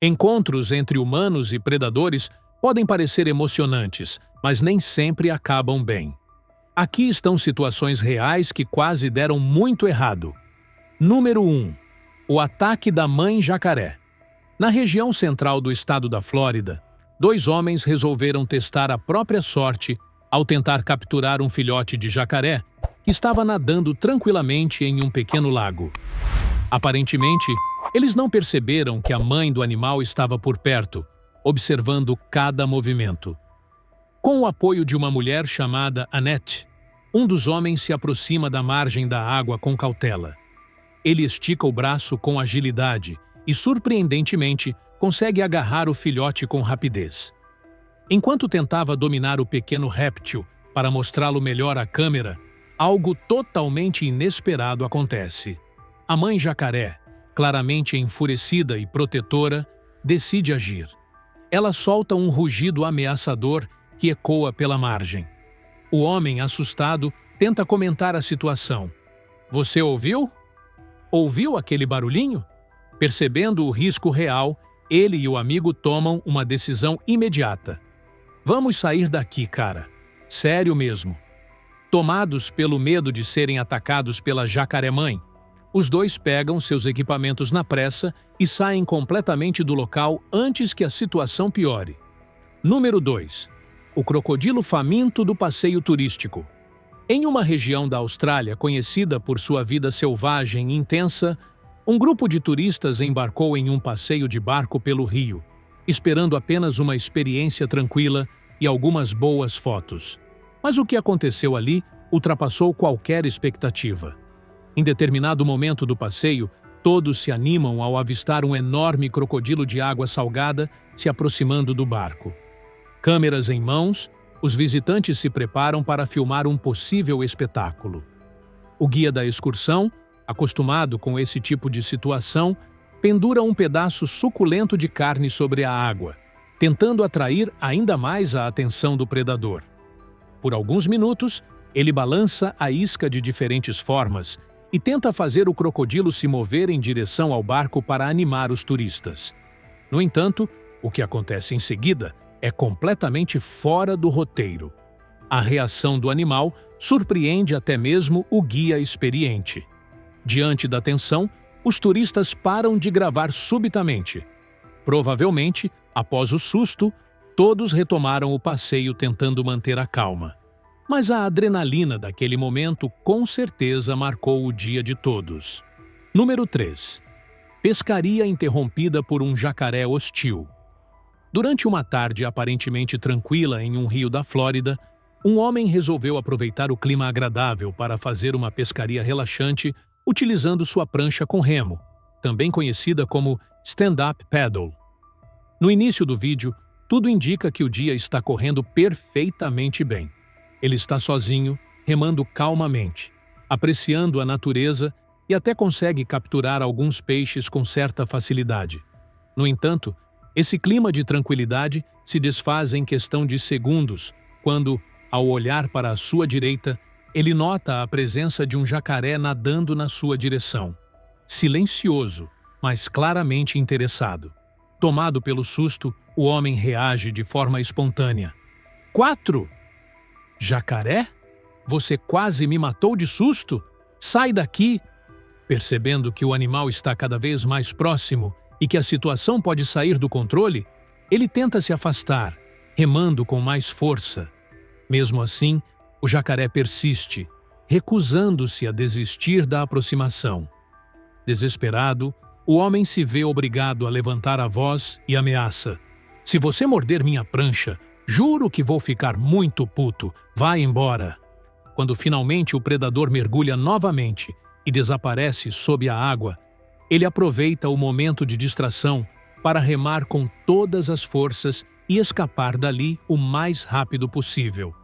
Encontros entre humanos e predadores podem parecer emocionantes, mas nem sempre acabam bem. Aqui estão situações reais que quase deram muito errado. Número 1. O ataque da mãe jacaré. Na região central do estado da Flórida, 2 homens resolveram testar a própria sorte ao tentar capturar um filhote de jacaré que estava nadando tranquilamente em um pequeno lago. Aparentemente, eles não perceberam que a mãe do animal estava por perto, observando cada movimento. Com o apoio de uma mulher chamada Annette, um dos homens se aproxima da margem da água com cautela. Ele estica o braço com agilidade e, surpreendentemente, consegue agarrar o filhote com rapidez. Enquanto tentava dominar o pequeno réptil para mostrá-lo melhor à câmera, algo totalmente inesperado acontece. A mãe jacaré, claramente enfurecida e protetora, decide agir. Ela solta um rugido ameaçador que ecoa pela margem. O homem, assustado, tenta comentar a situação. Você ouviu? Ouviu aquele barulhinho? Percebendo o risco real, ele e o amigo tomam uma decisão imediata. Vamos sair daqui, cara. Sério mesmo. Tomados pelo medo de serem atacados pela jacaré-mãe, os 2 pegam seus equipamentos na pressa e saem completamente do local antes que a situação piore. Número 2. O crocodilo faminto do passeio turístico. Em uma região da Austrália conhecida por sua vida selvagem e intensa, um grupo de turistas embarcou em um passeio de barco pelo rio, esperando apenas uma experiência tranquila e algumas boas fotos. Mas o que aconteceu ali ultrapassou qualquer expectativa. Em determinado momento do passeio, todos se animam ao avistar um enorme crocodilo de água salgada se aproximando do barco. Câmeras em mãos, os visitantes se preparam para filmar um possível espetáculo. O guia da excursão, acostumado com esse tipo de situação, pendura um pedaço suculento de carne sobre a água, tentando atrair ainda mais a atenção do predador. Por alguns minutos, ele balança a isca de diferentes formas e tenta fazer o crocodilo se mover em direção ao barco para animar os turistas. No entanto, o que acontece em seguida é completamente fora do roteiro. A reação do animal surpreende até mesmo o guia experiente. Diante da tensão, os turistas param de gravar subitamente. Provavelmente, após o susto, todos retomaram o passeio tentando manter a calma. Mas a adrenalina daquele momento com certeza marcou o dia de todos. Número 3. Pescaria interrompida por um jacaré hostil. Durante uma tarde aparentemente tranquila em um rio da Flórida, um homem resolveu aproveitar o clima agradável para fazer uma pescaria relaxante utilizando sua prancha com remo, também conhecida como stand-up paddle. No início do vídeo, tudo indica que o dia está correndo perfeitamente bem. Ele está sozinho, remando calmamente, apreciando a natureza e até consegue capturar alguns peixes com certa facilidade. No entanto, esse clima de tranquilidade se desfaz em questão de segundos, quando, ao olhar para a sua direita, ele nota a presença de um jacaré nadando na sua direção. Silencioso, mas claramente interessado. Tomado pelo susto, o homem reage de forma espontânea. 4. Jacaré? Você quase me matou de susto? Sai daqui! Percebendo que o animal está cada vez mais próximo e que a situação pode sair do controle, ele tenta se afastar, remando com mais força. Mesmo assim, o jacaré persiste, recusando-se a desistir da aproximação. Desesperado, o homem se vê obrigado a levantar a voz e ameaça. Se você morder minha prancha, juro que vou ficar muito puto. Vai embora. Quando finalmente o predador mergulha novamente e desaparece sob a água, ele aproveita o momento de distração para remar com todas as forças e escapar dali o mais rápido possível.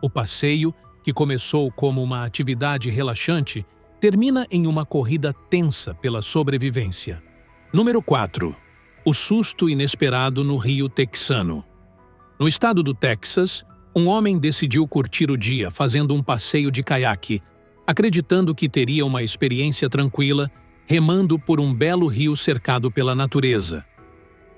O passeio, que começou como uma atividade relaxante, termina em uma corrida tensa pela sobrevivência. Número 4. O susto inesperado no rio texano. No estado do Texas, um homem decidiu curtir o dia fazendo um passeio de caiaque, acreditando que teria uma experiência tranquila, remando por um belo rio cercado pela natureza.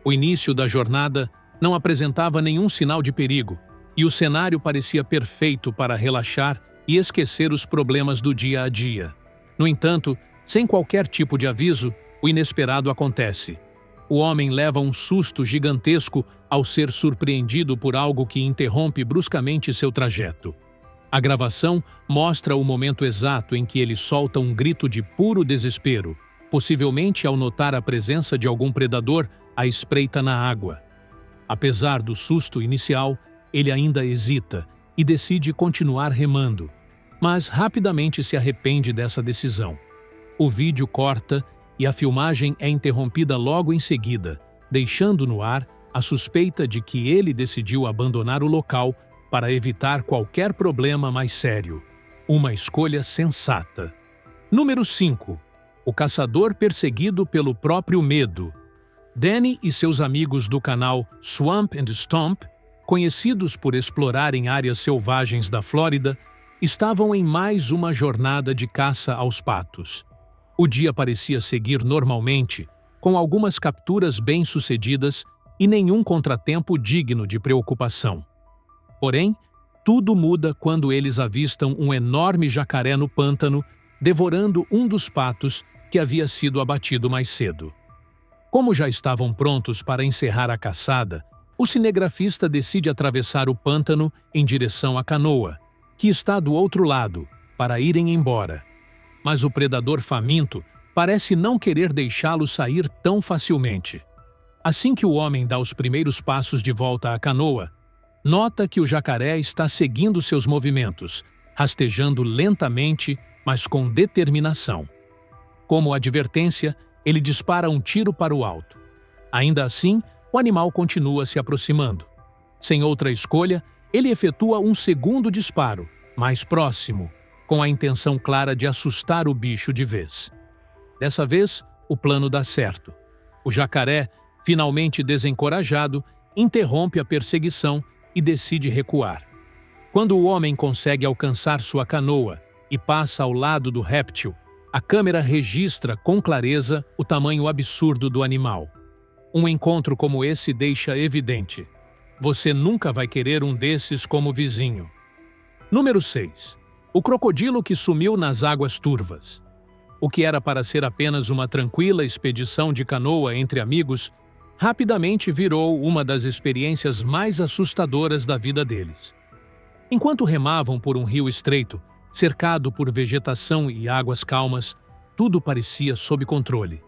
O início da jornada não apresentava nenhum sinal de perigo, e o cenário parecia perfeito para relaxar e esquecer os problemas do dia a dia. No entanto, sem qualquer tipo de aviso, o inesperado acontece. O homem leva um susto gigantesco ao ser surpreendido por algo que interrompe bruscamente seu trajeto. A gravação mostra o momento exato em que ele solta um grito de puro desespero, possivelmente ao notar a presença de algum predador à espreita na água. Apesar do susto inicial, ele ainda hesita e decide continuar remando, mas rapidamente se arrepende dessa decisão. O vídeo corta e a filmagem é interrompida logo em seguida, deixando no ar a suspeita de que ele decidiu abandonar o local para evitar qualquer problema mais sério. Uma escolha sensata. Número 5. O caçador perseguido pelo próprio medo. Danny e seus amigos do canal Swamp and Stomp, conhecidos por explorarem áreas selvagens da Flórida, estavam em mais uma jornada de caça aos patos. O dia parecia seguir normalmente, com algumas capturas bem-sucedidas e nenhum contratempo digno de preocupação. Porém, tudo muda quando eles avistam um enorme jacaré no pântano, devorando um dos patos que havia sido abatido mais cedo. Como já estavam prontos para encerrar a caçada, o cinegrafista decide atravessar o pântano em direção à canoa, que está do outro lado, para irem embora. Mas o predador faminto parece não querer deixá-lo sair tão facilmente. Assim que o homem dá os primeiros passos de volta à canoa, nota que o jacaré está seguindo seus movimentos, rastejando lentamente, mas com determinação. Como advertência, ele dispara um tiro para o alto. Ainda assim, o animal continua se aproximando. Sem outra escolha, ele efetua um segundo disparo, mais próximo, com a intenção clara de assustar o bicho de vez. Dessa vez, o plano dá certo. O jacaré, finalmente desencorajado, interrompe a perseguição e decide recuar. Quando o homem consegue alcançar sua canoa e passa ao lado do réptil, a câmera registra com clareza o tamanho absurdo do animal. Um encontro como esse deixa evidente: você nunca vai querer um desses como vizinho. Número 6. O crocodilo que sumiu nas águas turvas. O que era para ser apenas uma tranquila expedição de canoa entre amigos, rapidamente virou uma das experiências mais assustadoras da vida deles. Enquanto remavam por um rio estreito, cercado por vegetação e águas calmas, tudo parecia sob controle.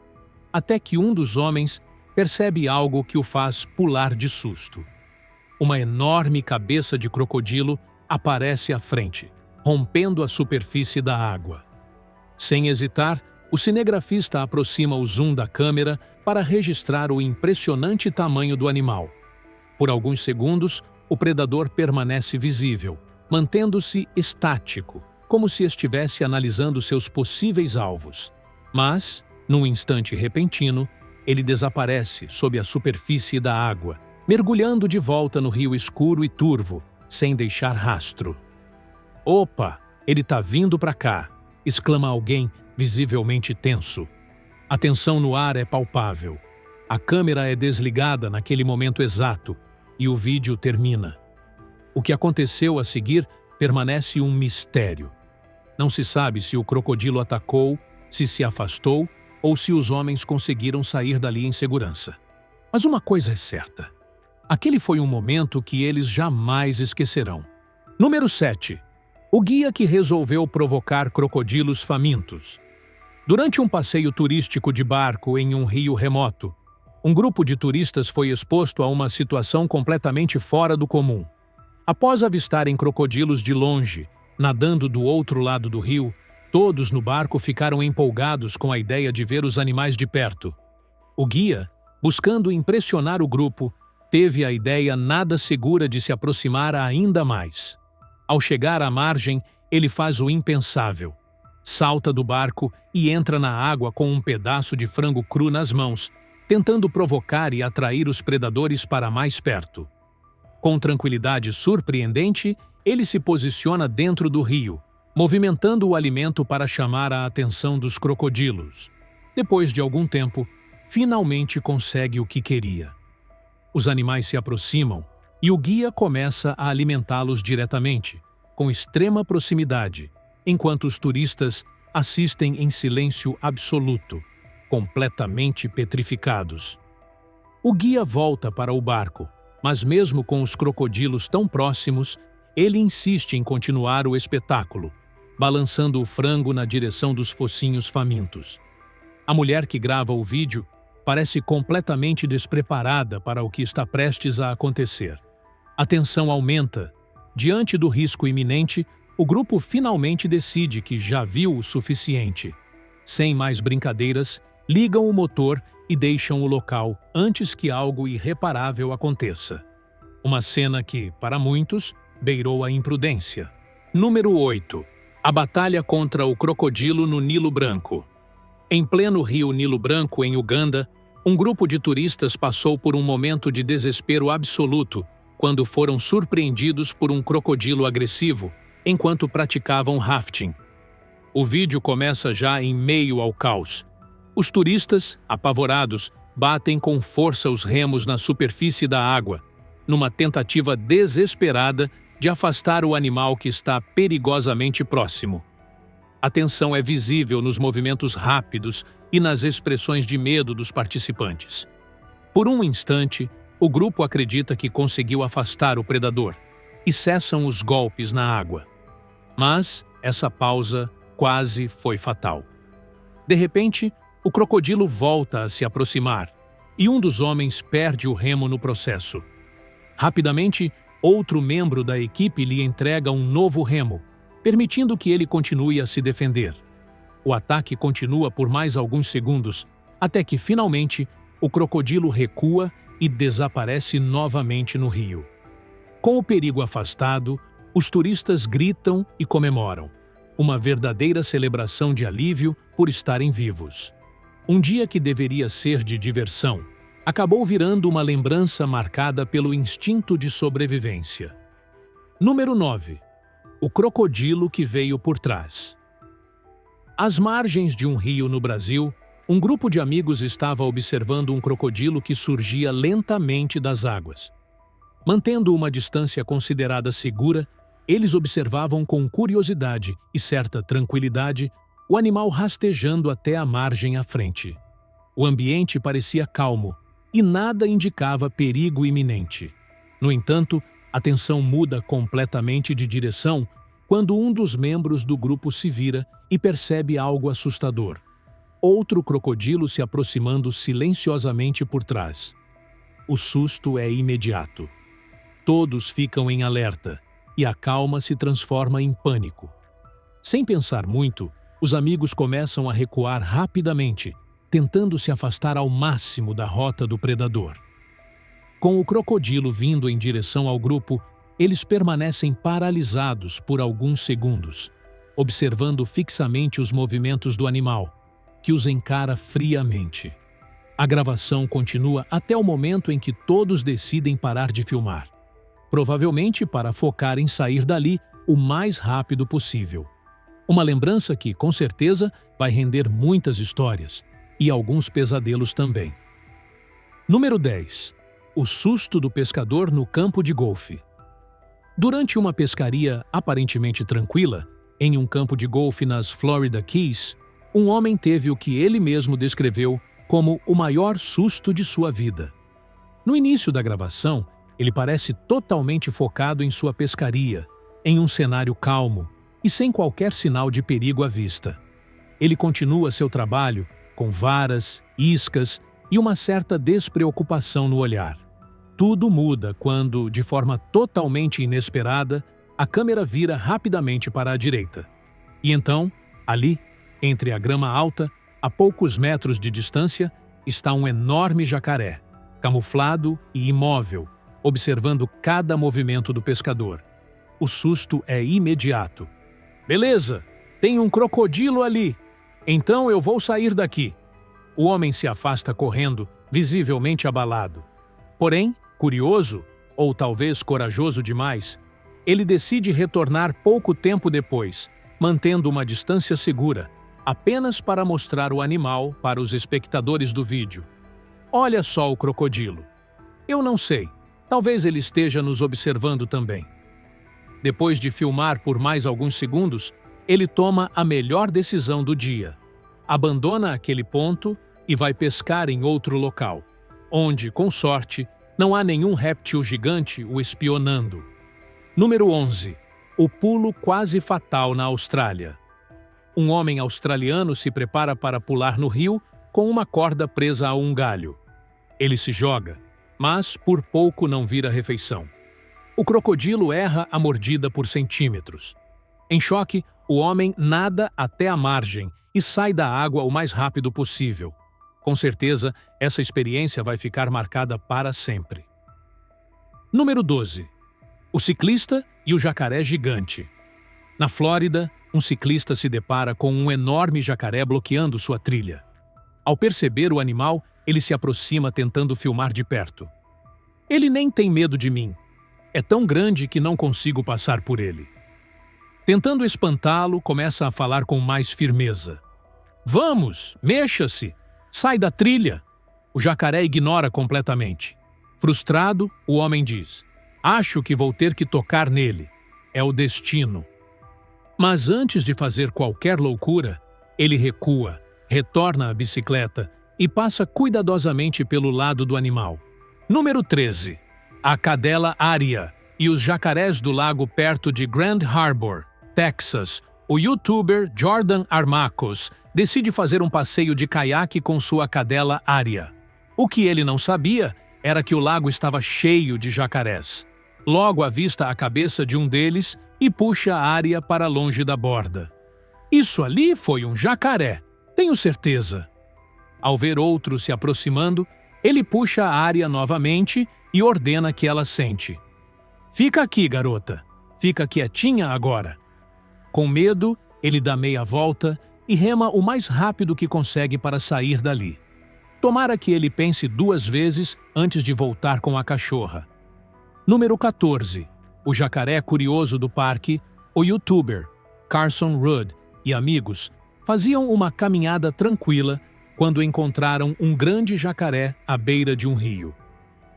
Até que um dos homens percebe algo que o faz pular de susto. Uma enorme cabeça de crocodilo aparece à frente, rompendo a superfície da água. Sem hesitar, o cinegrafista aproxima o zoom da câmera para registrar o impressionante tamanho do animal. Por alguns segundos, o predador permanece visível, mantendo-se estático, como se estivesse analisando seus possíveis alvos. Mas, num instante repentino, ele desaparece sob a superfície da água, mergulhando de volta no rio escuro e turvo, sem deixar rastro. "Opa, ele tá vindo pra cá!" exclama alguém, visivelmente tenso. A tensão no ar é palpável. A câmera é desligada naquele momento exato e o vídeo termina. O que aconteceu a seguir permanece um mistério. Não se sabe se o crocodilo atacou, se afastou ou se os homens conseguiram sair dali em segurança. Mas uma coisa é certa: aquele foi um momento que eles jamais esquecerão. Número 7. O guia que resolveu provocar crocodilos famintos. Durante um passeio turístico de barco em um rio remoto, um grupo de turistas foi exposto a uma situação completamente fora do comum. Após avistarem crocodilos de longe, nadando do outro lado do rio, todos no barco ficaram empolgados com a ideia de ver os animais de perto. O guia, buscando impressionar o grupo, teve a ideia nada segura de se aproximar ainda mais. Ao chegar à margem, ele faz o impensável. Salta do barco e entra na água com um pedaço de frango cru nas mãos, tentando provocar e atrair os predadores para mais perto. Com tranquilidade surpreendente, ele se posiciona dentro do rio, movimentando o alimento para chamar a atenção dos crocodilos. Depois de algum tempo, finalmente consegue o que queria. Os animais se aproximam e o guia começa a alimentá-los diretamente, com extrema proximidade, enquanto os turistas assistem em silêncio absoluto, completamente petrificados. O guia volta para o barco, mas mesmo com os crocodilos tão próximos, ele insiste em continuar o espetáculo, balançando o frango na direção dos focinhos famintos. A mulher que grava o vídeo parece completamente despreparada para o que está prestes a acontecer. A tensão aumenta. Diante do risco iminente, o grupo finalmente decide que já viu o suficiente. Sem mais brincadeiras, ligam o motor e deixam o local antes que algo irreparável aconteça. Uma cena que, para muitos, beirou a imprudência. Número 8. A batalha contra o crocodilo no Nilo Branco. Em pleno rio Nilo Branco, em Uganda, um grupo de turistas passou por um momento de desespero absoluto quando foram surpreendidos por um crocodilo agressivo enquanto praticavam rafting. O vídeo começa já em meio ao caos. Os turistas, apavorados, batem com força os remos na superfície da água, numa tentativa desesperada de afastar o animal que está perigosamente próximo. A tensão é visível nos movimentos rápidos e nas expressões de medo dos participantes. Por um instante, o grupo acredita que conseguiu afastar o predador e cessam os golpes na água. Mas essa pausa quase foi fatal. De repente, o crocodilo volta a se aproximar e um dos homens perde o remo no processo. Rapidamente, outro membro da equipe lhe entrega um novo remo, permitindo que ele continue a se defender. O ataque continua por mais alguns segundos, até que, finalmente, o crocodilo recua e desaparece novamente no rio. Com o perigo afastado, os turistas gritam e comemoram. Uma verdadeira celebração de alívio por estarem vivos. Um dia que deveria ser de diversão, acabou virando uma lembrança marcada pelo instinto de sobrevivência. Número 9. O crocodilo que veio por trás. Às margens de um rio no Brasil, um grupo de amigos estava observando um crocodilo que surgia lentamente das águas. Mantendo uma distância considerada segura, eles observavam com curiosidade e certa tranquilidade o animal rastejando até a margem à frente. O ambiente parecia calmo e nada indicava perigo iminente. No entanto, a tensão muda completamente de direção quando um dos membros do grupo se vira e percebe algo assustador. Outro crocodilo se aproximando silenciosamente por trás. O susto é imediato. Todos ficam em alerta e a calma se transforma em pânico. Sem pensar muito, os amigos começam a recuar rapidamente, tentando se afastar ao máximo da rota do predador. Com o crocodilo vindo em direção ao grupo, eles permanecem paralisados por alguns segundos, observando fixamente os movimentos do animal, que os encara friamente. A gravação continua até o momento em que todos decidem parar de filmar, provavelmente para focar em sair dali o mais rápido possível. Uma lembrança que, com certeza, vai render muitas histórias e alguns pesadelos também. Número 10. O susto do pescador no campo de golfe. Durante uma pescaria aparentemente tranquila, em um campo de golfe nas Florida Keys, um homem teve o que ele mesmo descreveu como o maior susto de sua vida. No início da gravação, ele parece totalmente focado em sua pescaria, em um cenário calmo e sem qualquer sinal de perigo à vista. Ele continua seu trabalho com varas, iscas e uma certa despreocupação no olhar. Tudo muda quando, de forma totalmente inesperada, a câmera vira rapidamente para a direita. E então, ali, entre a grama alta, a poucos metros de distância, está um enorme jacaré, camuflado e imóvel, observando cada movimento do pescador. O susto é imediato. Beleza, tem um crocodilo ali. Então eu vou sair daqui. O homem se afasta correndo, visivelmente abalado. Porém, curioso, ou talvez corajoso demais, ele decide retornar pouco tempo depois, mantendo uma distância segura, apenas para mostrar o animal para os espectadores do vídeo. Olha só o crocodilo. Eu não sei. Talvez ele esteja nos observando também. Depois de filmar por mais alguns segundos, ele toma a melhor decisão do dia. Abandona aquele ponto e vai pescar em outro local, onde, com sorte, não há nenhum réptil gigante o espionando. Número 11. O pulo quase fatal na Austrália. Um homem australiano se prepara para pular no rio com uma corda presa a um galho. Ele se joga, mas por pouco não vira refeição. O crocodilo erra a mordida por centímetros. Em choque, o homem nada até a margem e sai da água o mais rápido possível. Com certeza, essa experiência vai ficar marcada para sempre. Número 12. O ciclista e o jacaré gigante. Na Flórida, um ciclista se depara com um enorme jacaré bloqueando sua trilha. Ao perceber o animal, ele se aproxima tentando filmar de perto. Ele nem tem medo de mim. É tão grande que não consigo passar por ele. Tentando espantá-lo, começa a falar com mais firmeza. Vamos, mexa-se, sai da trilha. O jacaré ignora completamente. Frustrado, o homem diz: acho que vou ter que tocar nele. É o destino. Mas antes de fazer qualquer loucura, ele recua, retorna à bicicleta e passa cuidadosamente pelo lado do animal. Número 13. A cadela Aria e os jacarés do lago perto de Grand Harbor, Texas. O youtuber Jordan Armacos decide fazer um passeio de caiaque com sua cadela Aria. O que ele não sabia era que o lago estava cheio de jacarés. Logo avista a cabeça de um deles e puxa a Aria para longe da borda. Isso ali foi um jacaré, tenho certeza. Ao ver outro se aproximando, ele puxa a Aria novamente e ordena que ela sente. Fica aqui, garota. Fica quietinha agora. Com medo, ele dá meia volta e rema o mais rápido que consegue para sair dali. Tomara que ele pense 2 vezes antes de voltar com a cachorra. Número 14. O jacaré curioso do parque, o youtuber Carson Rudd e amigos faziam uma caminhada tranquila quando encontraram um grande jacaré à beira de um rio.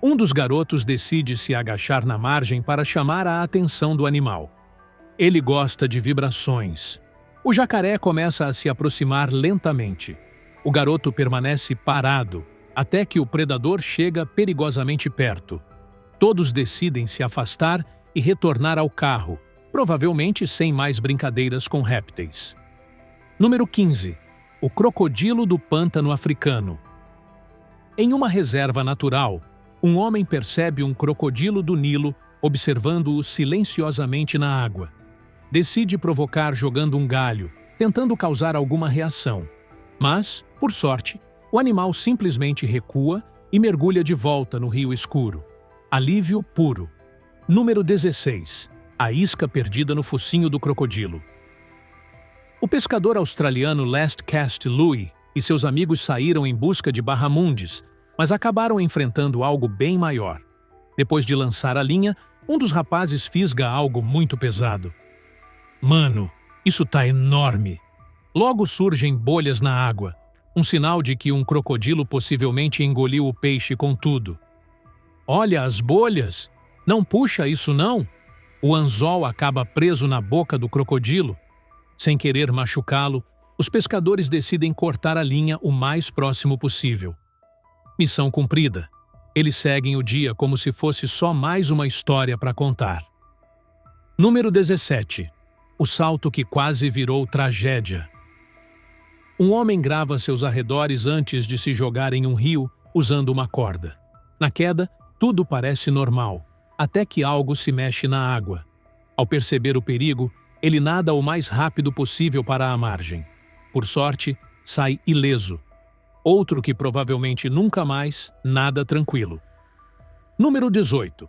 Um dos garotos decide se agachar na margem para chamar a atenção do animal. Ele gosta de vibrações. O jacaré começa a se aproximar lentamente. O garoto permanece parado até que o predador chega perigosamente perto. Todos decidem se afastar e retornar ao carro, provavelmente sem mais brincadeiras com répteis. Número 15. O crocodilo do pântano africano. Em uma reserva natural, um homem percebe um crocodilo do Nilo observando-o silenciosamente na água. Decide provocar jogando um galho, tentando causar alguma reação. Mas, por sorte, o animal simplesmente recua e mergulha de volta no rio escuro. Alívio puro. Número 16. A isca perdida no focinho do crocodilo. O pescador australiano Last Cast Louis e seus amigos saíram em busca de barramundes, mas acabaram enfrentando algo bem maior. Depois de lançar a linha, um dos rapazes fisga algo muito pesado. Mano, isso tá enorme! Logo surgem bolhas na água, um sinal de que um crocodilo possivelmente engoliu o peixe com tudo. Olha as bolhas! Não puxa isso não! O anzol acaba preso na boca do crocodilo. Sem querer machucá-lo, os pescadores decidem cortar a linha o mais próximo possível. Missão cumprida. Eles seguem o dia como se fosse só mais uma história para contar. Número 17. O salto que quase virou tragédia. Um homem grava seus arredores antes de se jogar em um rio usando uma corda. Na queda, tudo parece normal, até que algo se mexe na água. Ao perceber o perigo, ele nada o mais rápido possível para a margem. Por sorte, sai ileso. Outro que provavelmente nunca mais, nada tranquilo. Número 18.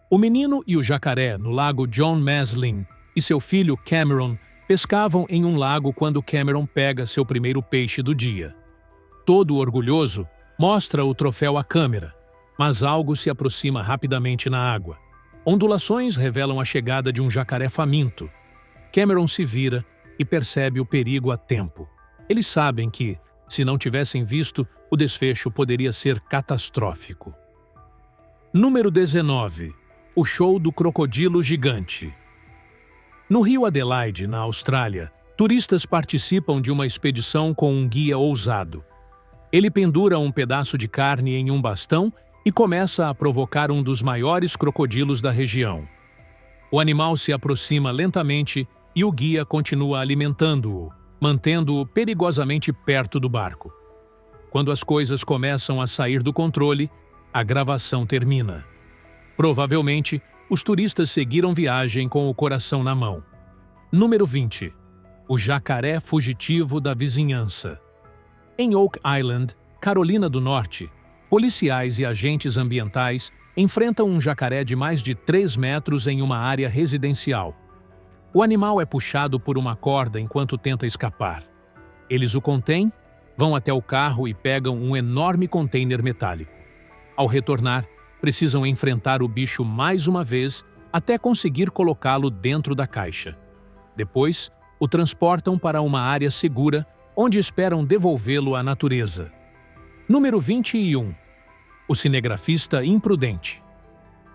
O menino e o jacaré no lago John Maslin e seu filho Cameron pescavam em um lago quando Cameron pega seu primeiro peixe do dia. Todo orgulhoso, mostra o troféu à câmera, mas algo se aproxima rapidamente na água. Ondulações revelam a chegada de um jacaré faminto. Cameron se vira e percebe o perigo a tempo. Eles sabem que, se não tivessem visto, o desfecho poderia ser catastrófico. Número 19. O show do crocodilo gigante. No rio Adelaide, na Austrália, turistas participam de uma expedição com um guia ousado. Ele pendura um pedaço de carne em um bastão e começa a provocar um dos maiores crocodilos da região. O animal se aproxima lentamente e o guia continua alimentando-o, mantendo-o perigosamente perto do barco. Quando as coisas começam a sair do controle, a gravação termina. Provavelmente, os turistas seguiram viagem com o coração na mão. Número 20. O jacaré fugitivo da vizinhança. Em Oak Island, Carolina do Norte, policiais e agentes ambientais enfrentam um jacaré de mais de 3 metros em uma área residencial. O animal é puxado por uma corda enquanto tenta escapar. Eles o contêm, vão até o carro e pegam um enorme container metálico. Ao retornar, precisam enfrentar o bicho mais uma vez até conseguir colocá-lo dentro da caixa. Depois, o transportam para uma área segura, onde esperam devolvê-lo à natureza. Número 21. O cinegrafista imprudente.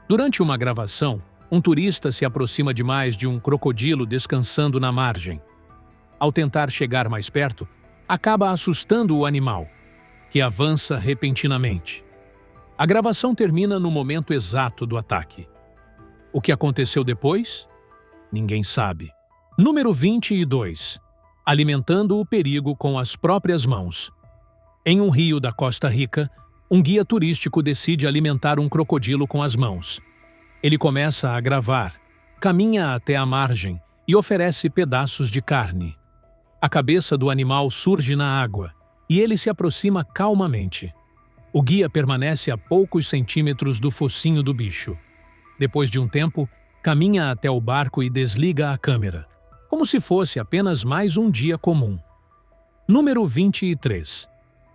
Durante uma gravação, um turista se aproxima demais de um crocodilo descansando na margem. Ao tentar chegar mais perto, acaba assustando o animal, que avança repentinamente. A gravação termina no momento exato do ataque. O que aconteceu depois? Ninguém sabe. Número 22. Alimentando o perigo com as próprias mãos. Em um rio da Costa Rica, um guia turístico decide alimentar um crocodilo com as mãos. Ele começa a gravar, caminha até a margem e oferece pedaços de carne. A cabeça do animal surge na água e ele se aproxima calmamente. O guia permanece a poucos centímetros do focinho do bicho. Depois de um tempo, caminha até o barco e desliga a câmera, como se fosse apenas mais um dia comum. Número 23.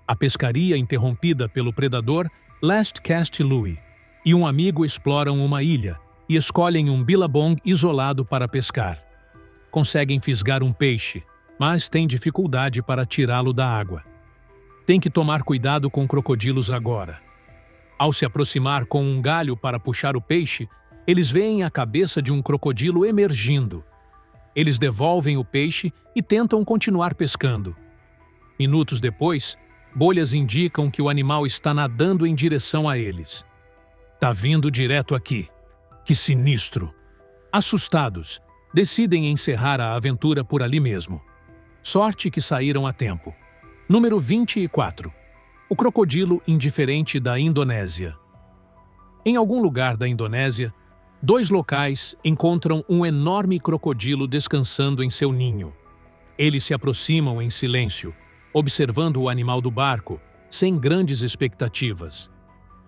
A pescaria interrompida pelo predador Last Cast Louie e um amigo exploram uma ilha e escolhem um billabong isolado para pescar. Conseguem fisgar um peixe, mas têm dificuldade para tirá-lo da água. Tem que tomar cuidado com crocodilos agora. Ao se aproximar com um galho para puxar o peixe, eles veem a cabeça de um crocodilo emergindo. Eles devolvem o peixe e tentam continuar pescando. Minutos depois, bolhas indicam que o animal está nadando em direção a eles. Tá vindo direto aqui. Que sinistro! Assustados, decidem encerrar a aventura por ali mesmo. Sorte que saíram a tempo. Número 24. O crocodilo indiferente da Indonésia. Em algum lugar da Indonésia, 2 locais encontram um enorme crocodilo descansando em seu ninho. Eles se aproximam em silêncio, observando o animal do barco, sem grandes expectativas.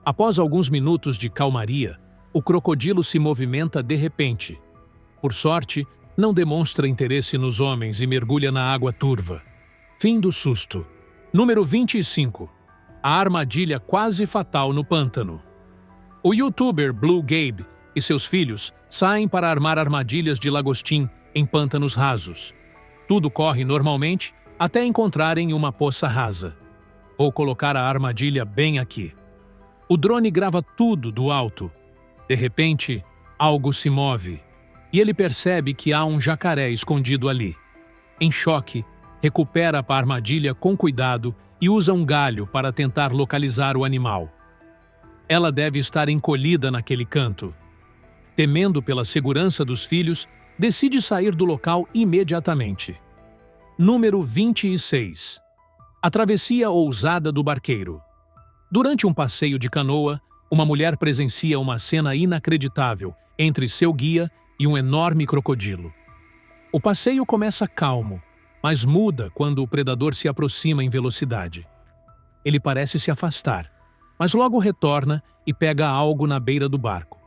Após alguns minutos de calmaria, o crocodilo se movimenta de repente. Por sorte, não demonstra interesse nos homens e mergulha na água turva. Fim do susto. Número 25. A armadilha quase fatal no pântano. O youtuber Blue Gabe e seus filhos saem para armar armadilhas de lagostim em pântanos rasos. Tudo corre normalmente até encontrarem uma poça rasa. Vou colocar a armadilha bem aqui. O drone grava tudo do alto. De repente, algo se move e ele percebe que há um jacaré escondido ali. Em choque, recupera a armadilha com cuidado e usa um galho para tentar localizar o animal. Ela deve estar encolhida naquele canto. Temendo pela segurança dos filhos, decide sair do local imediatamente. Número 26. A travessia ousada do barqueiro. Durante um passeio de canoa, uma mulher presencia uma cena inacreditável entre seu guia e um enorme crocodilo. O passeio começa calmo, mas muda quando o predador se aproxima em velocidade. Ele parece se afastar, mas logo retorna e pega algo na beira do barco.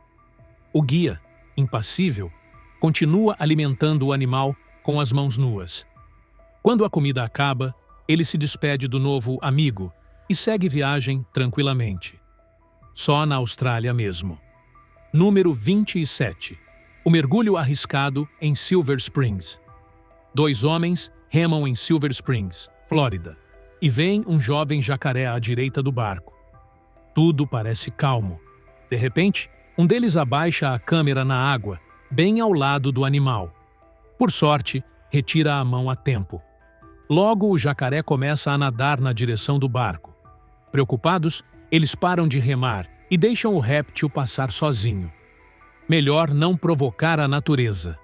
O guia, impassível, continua alimentando o animal com as mãos nuas. Quando a comida acaba, ele se despede do novo amigo e segue viagem tranquilamente. Só na Austrália mesmo. Número 27. O mergulho arriscado em Silver Springs. 2 homens remam em Silver Springs, Flórida, e veem um jovem jacaré à direita do barco. Tudo parece calmo, De repente, um deles abaixa a câmera na água, bem ao lado do animal. Por sorte, retira a mão a tempo. Logo, o jacaré começa a nadar na direção do barco. Preocupados, eles param de remar e deixam o réptil passar sozinho. Melhor não provocar a natureza.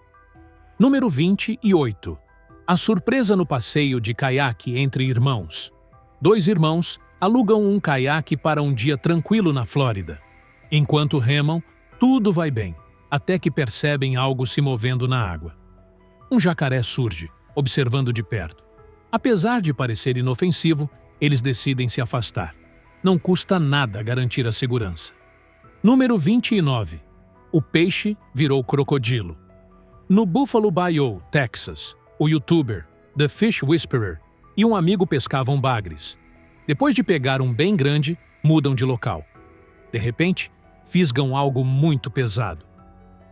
Número 28. A surpresa no passeio de caiaque entre irmãos. 2 irmãos alugam um caiaque para um dia tranquilo na Flórida. Enquanto remam, tudo vai bem, até que percebem algo se movendo na água. Um jacaré surge, observando de perto. Apesar de parecer inofensivo, eles decidem se afastar. Não custa nada garantir a segurança. Número 29. O peixe virou crocodilo. No Buffalo Bayou, Texas, o youtuber The Fish Whisperer e um amigo pescavam bagres. Depois de pegar um bem grande, mudam de local. De repente, fisgam algo muito pesado.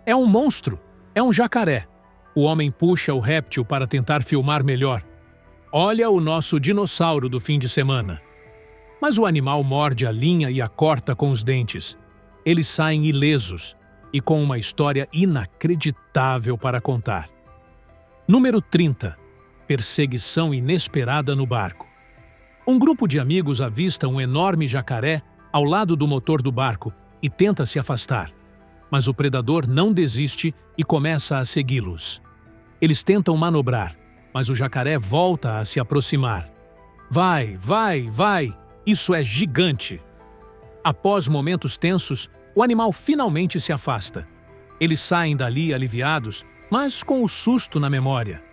É um monstro! É um jacaré! O homem puxa o réptil para tentar filmar melhor. Olha o nosso dinossauro do fim de semana. Mas o animal morde a linha e a corta com os dentes. Eles saem ilesos e com uma história inacreditável para contar. Número 30. Perseguição inesperada no barco. Um grupo de amigos avista um enorme jacaré ao lado do motor do barco e tenta se afastar. Mas o predador não desiste e começa a segui-los. Eles tentam manobrar, mas o jacaré volta a se aproximar. Vai, vai, vai! Isso é gigante! Após momentos tensos, o animal finalmente se afasta. Eles saem dali aliviados, mas com o susto na memória.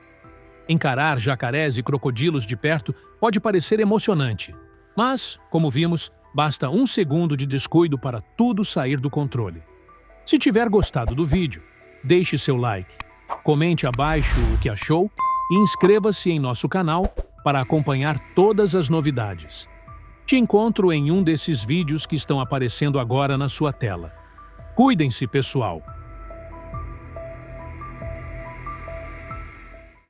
Encarar jacarés e crocodilos de perto pode parecer emocionante, mas, como vimos, basta um segundo de descuido para tudo sair do controle. Se tiver gostado do vídeo, deixe seu like, comente abaixo o que achou e inscreva-se em nosso canal para acompanhar todas as novidades. Te encontro em um desses vídeos que estão aparecendo agora na sua tela. Cuidem-se, pessoal!